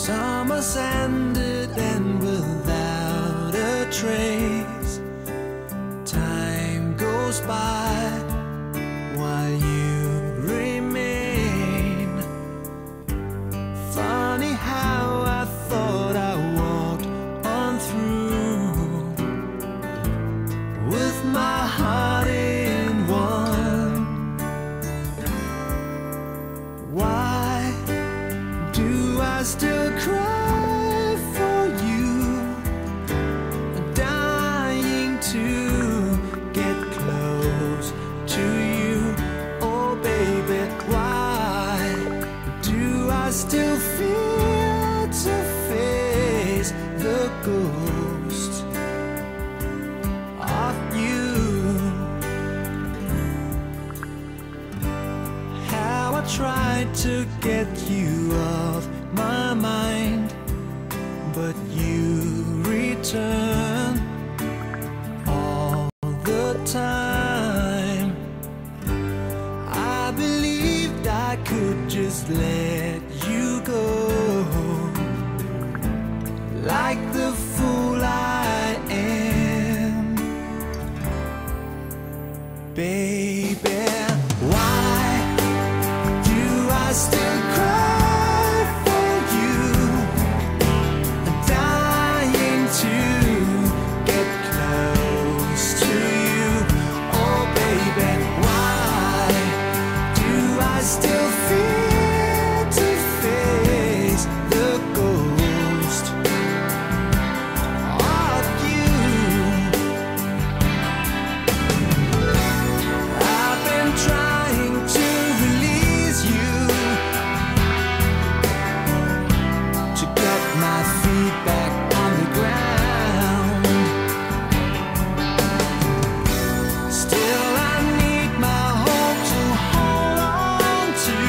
Summer's ended and without a trace, time goes by while you remain. Funny how I thought I walked on through with my heart in one. Why do I still cry for you? Dying to get close to you. Oh baby, why do I still fear to face the ghost of you? How I tried to get you off my mind, but you return all the time. I believed I could just let you go, like the fool I am. Baby, why do I still cry for you? Dying to get close to you. Oh baby, why do I still fear to face the ghost of you? I've been trying to release you, to get my feet back on the ground. Still I need my hope to hold on to,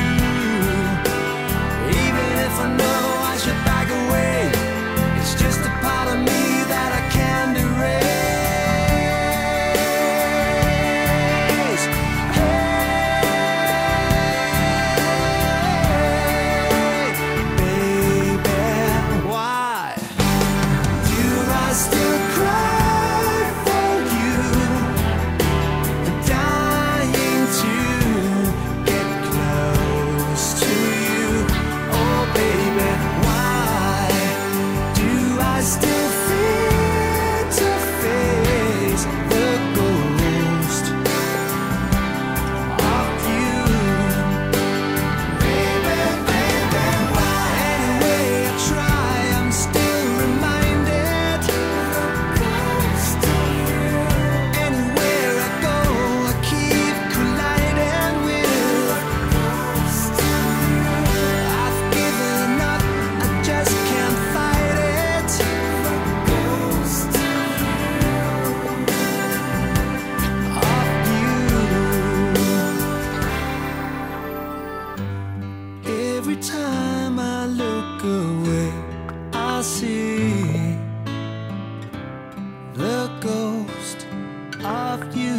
even if I know I should back away. It's just a part of me that I can't erase. Baby, why do I still cry for you? Dying to get close to you. Oh baby, why do I still fear to face the ghost of you? Baby, baby, why? Any way I try, I'm still reminded of the ghost of you. Anywhere I go, I keep colliding with the ghost of you. I've given up, I just can't fight it. The ghost of you. Every time I look away, I see the ghost of you.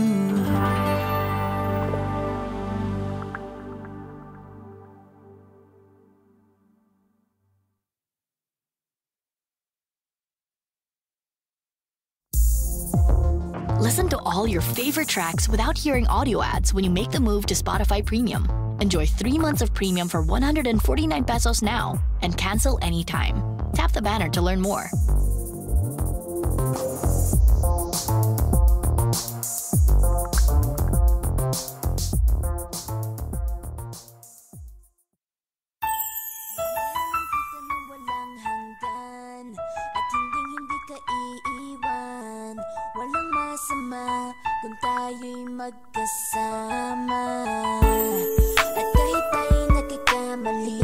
Listen to all your favorite tracks without hearing audio ads when you make the move to Spotify Premium. Enjoy 3 months of premium for 149 pesos now and cancel anytime. Tap the banner to learn more. Walang hanggan at hindi ka iiwan. Walang masama kung tayo'y magkasama. At kahit tayo'y nagkakamali,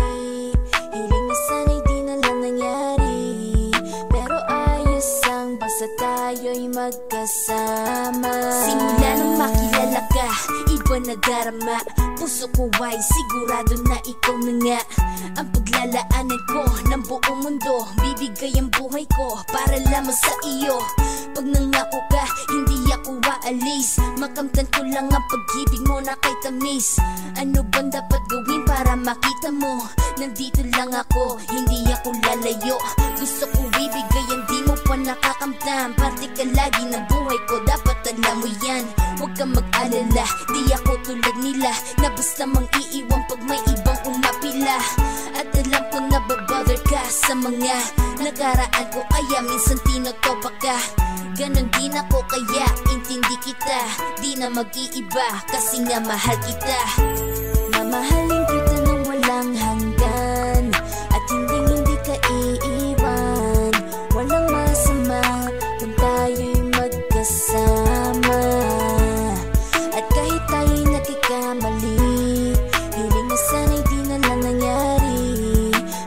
hiling na sana'y di na lang nangyari. Pero ayos ang basta tayo'y magkasama. Simula nang makilala ka, iba nadarama. Puso ko ay sigurado na ikaw na nga ang paglalaanan ko ng buong mundo. Bibigay ang buhay ko para lamang sa iyo. Pag nangako ka, hindi ako aalis. Makamtan ko lang ang pag-ibig mo na kay tamis. Ano bang dapat gawin para makita mo nandito lang ako, hindi ako lalayo. Gusto ko ibigay ang di mo pa nakakamtam. Parte ka lagi ng buhay ko, dapat alam mo yan. Huwag kang mag-alala, di ako tulad nila na basta mang iiwan pag may ibang umapila. At alam ko na babother ka sa mga nakaraan ko, kaya minsan tinotopa ka. Ganon din ako kaya intindi kita, di na mag-iiba kasi nga mahal kita. Mamahalin kita nang walang hanggan, at hindi ka iiwan. Walang masama kung tayo'y magkasama. At kahit tayo'y nagkakamali, hiling na sana'y di na lang nangyari.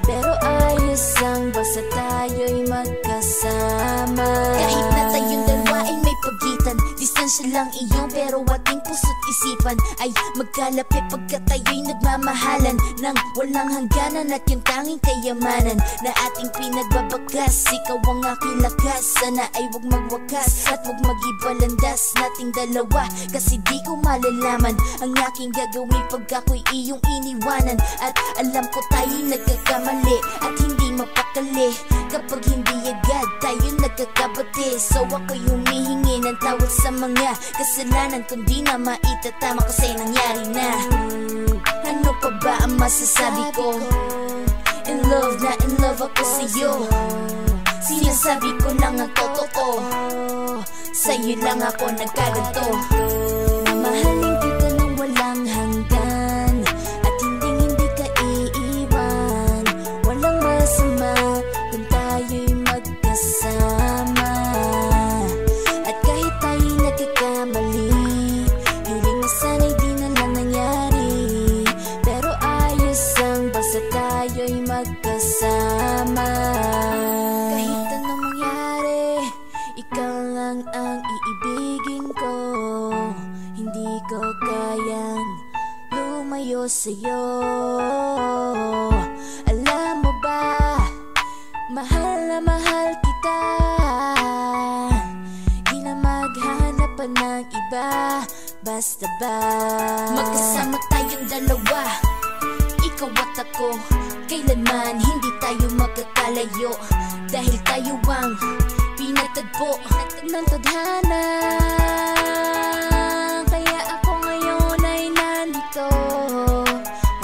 Pero ayos lang basta tayo'y magkasama. Kahit na tayong dalawa ay may pagitan, distansya lang iyon pero ating puso't isipan ay magkalapit pagkat tayo'y nagmamahalan ng walang hangganan. At yung tanging kayamanan na ating pinagbabagas, ikaw ang aking lakas. Sana ay huwag magwakas at huwag mag-ibalandas nating dalawa, kasi di ko malalaman ang aking gagawin pag ako'y iyong iniwanan. At alam ko tayo'y nagkakamali at hindi mapakali kapag hindi agad tayo nagkakabati. So ako'y humihingi ng tawad sa mga kasalanan kung di na maitatama kasi nangyari na. Ano pa ba ang masasabi ko? In love na in love ako sa'yo. Sinasabi ko lang ang totoo, sa'yo lang ako nagkaganto. Mamahalin kita nang walang hanggan, at hindi ka iiwan. Walang masama kung tayo'y magkasama. At kahit tayo'y nagkakamali, hiling na sana'y di na lang nangyari. Pero ayos lang basta tayo'y magkasama. Kahit anong mangyari, ikaw lang ang iibigin ko. Hindi ko kayang lumayo sa'yo. Alam mo ba, mahal na mahal kita. Di na maghanap pa ng iba, basta ba magkasama tayong dalawa, ikaw at ako. Kailanman hindi tayo magkakalayo, dahil tayo ang pinatagpo ng tadhana. Kaya ako ngayon ay nandito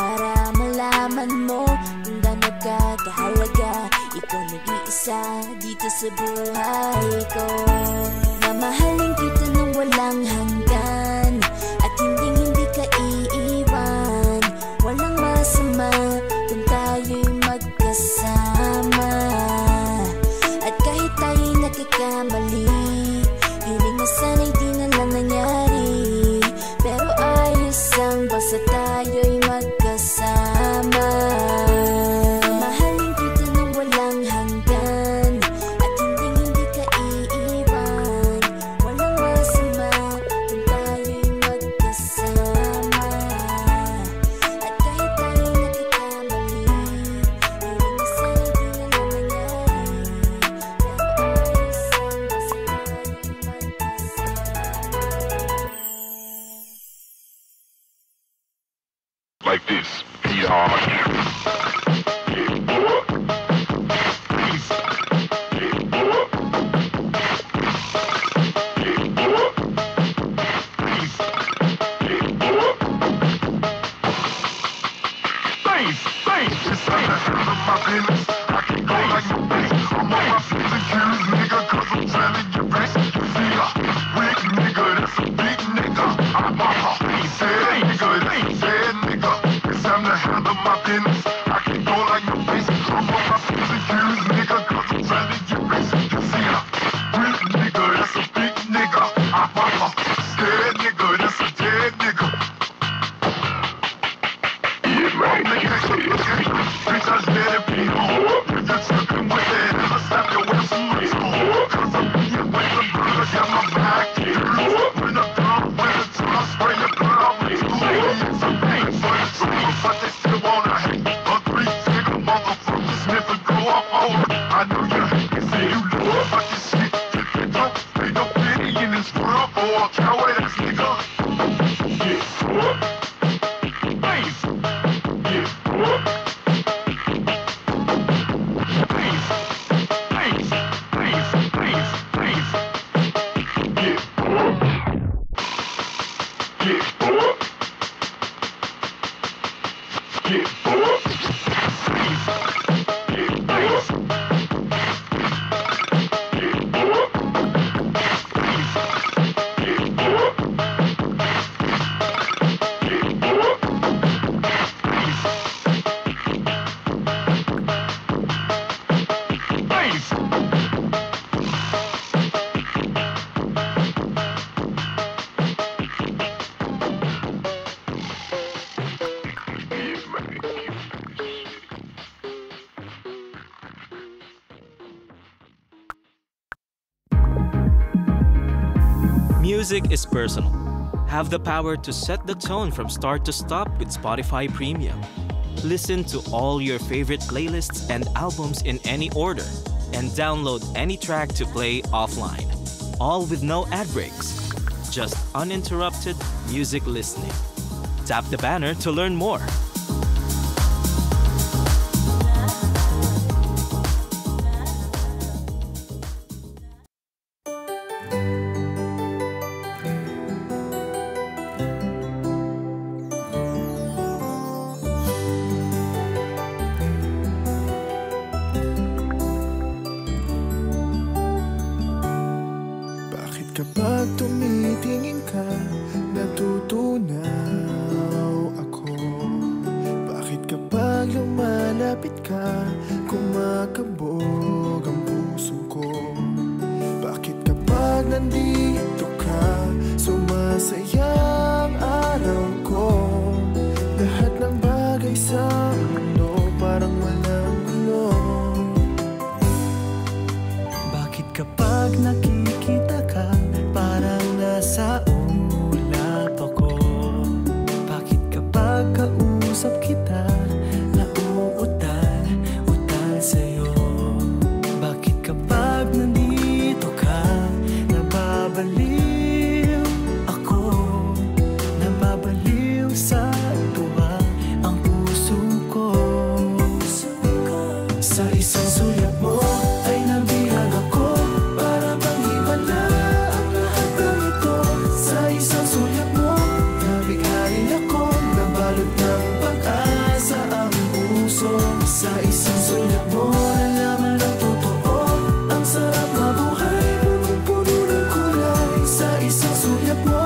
para malaman mo kung gaano ka kahalaga. Ikaw nag-iisa dito sa buhay ko. Mamahalin kita nang walang hanggan, at hindi ka iiwan. Walang masama kung tayo'y magkasama. At kahit tayo'y nagkakamali, hiling na sana'y di na lang nangyari. Pero ayos lang basta tayo'y magkasama. Mahalin kita nang walang hanggan, at hindi ka iiwan. Walang masama kung tayo'y magkasama. At kahit tayo'y nagkakamali, hiling na sana'y di na lang nangyari. Pero ayos lang basta tayo'y magkasama. Like this, beat hard. Yeah, boy. Please. Yeah, boy. Yeah, boy. Please. Yeah, boy. Thanks. This ain't a hell of my business. I can go like no face. I'm on my P's and Q's, nigga, cause I'm trying to get rich. You see a weak nigga, that's a big nigga. I'm a said nigga, that's said nigga. It's time to handle my business. I can go like no face. I'm on my P's and Q's, nigga, cause I'm trying to get rich. You see a weak nigga, that's a big nigga. I'm a scared nigga, that's a dead nigga. Yeah, man, bitch, I let it be hard. If you're tripping with that, I'ma slap your ass some more. Cause I'm being with the blood, I got my back here. When I'm done with the time, spray your blood out with you. It's a pain for the truth, but they still wanna hate. A three-figure motherfucker sniffing go up over. I know you hate me, say you love fucking shit. If you don't, ain't no pity in this world for a coward ass nigga. Yeah, boy. Face. Yeah, boy. Get up. Get up. Music is personal. Have the power to set the tone from start to stop with Spotify Premium. Listen to all your favorite playlists and albums in any order, and download any track to play offline. All with no ad breaks. Just uninterrupted music listening. Tap the banner to learn more. Kapag tumitingin ka, natutunaw ako. Bakit kapag lumalapit ka, kumakabog ang puso ko? Bakit kapag nandito ka, sumasaya ang araw ko? Lahat ng bagay sa mundo parang walang gulo. Bakit kapag nakikita ka, parang nasa ulap ako? Bakit kapag kausap kita, nauutal sa'yo? Bakit kapag nandito ka, nababaliw ako? Nababaliw sa tuwa ang puso ko. Sa isang sulyap mo ay nabihag ako, para bang himala ang lahat ng ito. Sa isang sulyap mo, nabigharin ako, nabalot ng pag-asa ang puso. Sa isang sulyap mo, nalaman ang totoo, ang sarap mabuhay, punong-puno ng kulay. Sa isang sulyap mo,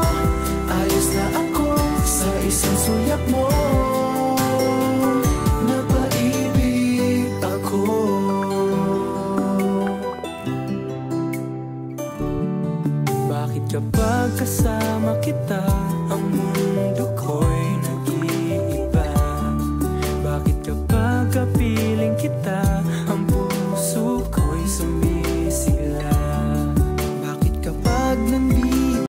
ayos na ako. Sa isang sulyap mo, napaibig ako. Bakit kapag kasama kita,